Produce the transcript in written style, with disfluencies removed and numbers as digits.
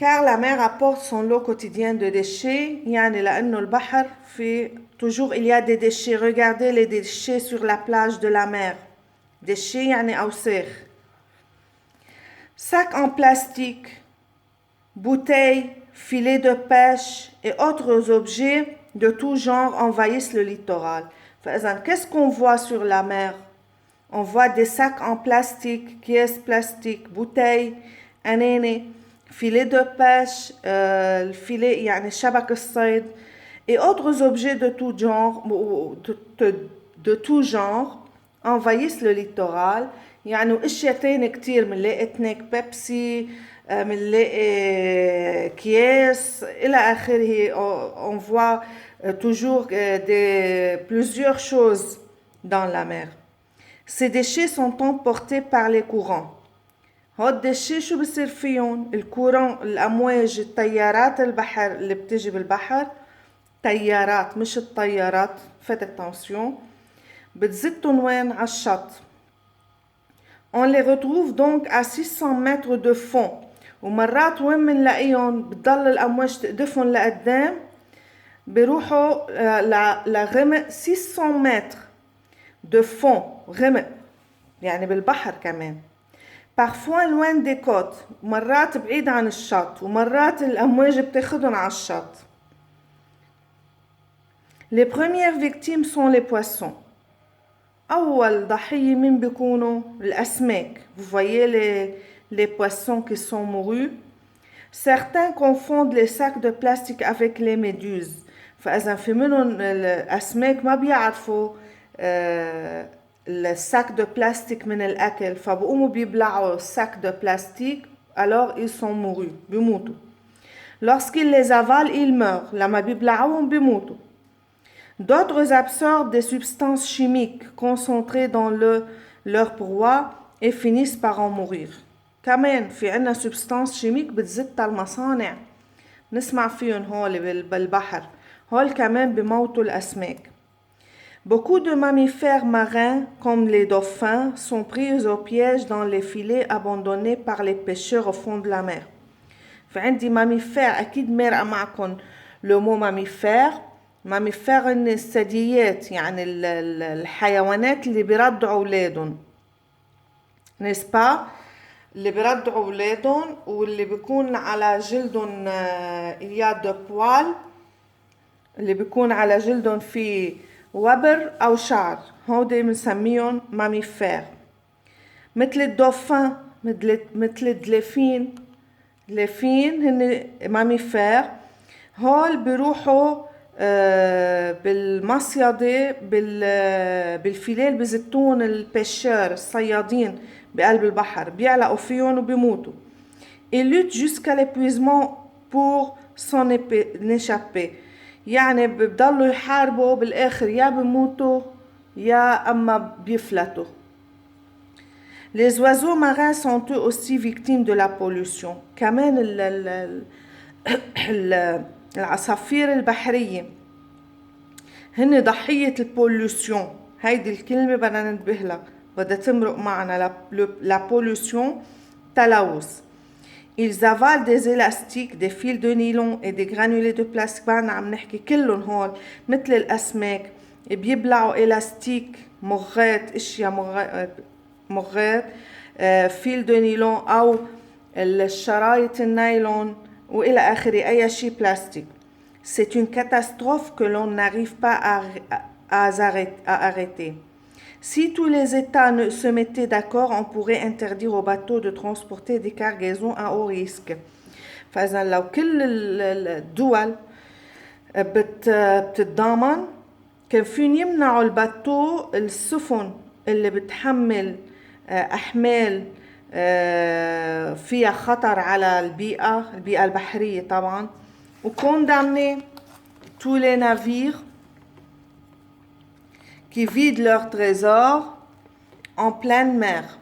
car la mer apporte son lot quotidien de déchets. يعني لأنه البحر في toujours il y a des déchets. Regardez les déchets sur la plage de la mer. Déchets يعني أوساخ. Sacs en plastique, bouteilles, filets de pêche et autres objets de tout genre envahissent le littoral. فإذا qu'est-ce qu'on voit sur la mer? On voit des sacs en plastique, caisses plastiques, bouteilles, أناني, filets de pêche, filet يعني شبك الصيد, et autres objets de tout genre, de tout genre envahissent le littoral. يعني اشياء تاني كتير منلاقي تنك بيبسي منلاقي اكياس الى اخره. On voit toujours plusieurs choses dans la mer. Ces déchets sont emportés par les courants. هاد الدشي شو بصير فيهم؟ الكورون، الأمواج، التيارات البحر اللي بتجي بالبحر، تيارات مش الطيارات، faites attention، بتزتهم وين؟ على الشط. On les retrouve donc à 600 mètres de fond. ومرات وين منلاقيهم بتضل الأمواج تقدفهم لقدام بيروحوا لغمق 600 متر de fond، غمق يعني بالبحر كمان. Parfois loin des côtes، مرات بعيد عن الشط ومرات الأمواج بتاخدهم على الشط. Les premières victimes sont les poissons. أول ضحية مين بيكونوا؟ الأسماك. Vous voyez les poissons qui sont mourus. Certains confondent les sacs de plastique avec les méduses. فإذا في منهم الأسماك ما بيعرفوا الsac de plastique من الأكل فبقوموا بيبلعوا sac de plastique alors ils sont mourus بيموتوا. Lorsqu'ils les avalent ils meurent. لما بيبلعوهم بيموتوا. D'autres absorbent des substances chimiques concentrées dans leur proie et finissent par en mourir. كمان في عنا substance chimique بتزت المصانع نسمع فيهم هول بالبحر. هول كمان بموتوا الأسماك. Beaucoup de mammifères marins, comme les dauphins, sont pris au piège dans les filets abandonnés par les pêcheurs au fond de la mer. فعندي mammifères أكيد مرقة معكم le mot mammifère. mammifères إن الثدييات يعني الحيوانات اللي بيرضعوا أولادهم. n'est-ce pas؟ اللي بيرضعوا أولادهم واللي بيكون على جلدهم il y a de poils اللي بيكون على جلدهم في وبر أو شعر. هودي بنسميهم ماميفير. مثل الدوفان مثل الدلافين. دلافين هن ماميفير. هول بيروحوا بالمصيدة بالفيليه اللي بزتون البيشير الصيادين بقلب البحر بيعلقوا فيهم وبيموتوا. Ils luttent jusqu'à l'épuisement pour s'en échapper. يعني بضلوا يحاربوا بالآخر يا بيموتوا يا أما بيفلتوا. Les oiseaux marins sont eux aussi victimes de la pollution. كمان العصافير البحرية هن ضحية البوليوشن. هيدي الكلمة بدنا ننتبه لها بدها تمرق معنا. la pollution تلوث. Ils avalent des élastiques, des fils de nylon et des granulés de plastique. بعدنا عم نحكي كلهم هول مثل الأسماك بيبلعوا إلاستيك مغات اشياء مغات فيل دو نيلون أو الشرايط النايلون وإلى آخره أي شيء بلاستيك. C'est une catastrophe que l'on n'arrive pas à arrêter. Si tous les États se mettaient d'accord, on pourrait interdire aux bateaux de transporter des cargaisons à haut risque. فإذا لو كل الدول بتتضامن كان فين يمنعوا الباتو السفن اللي بتحمل أحمال فيها خطر على البيئة البحرية طبعا وكوندامني tous les navires qui vident leurs trésors en pleine mer.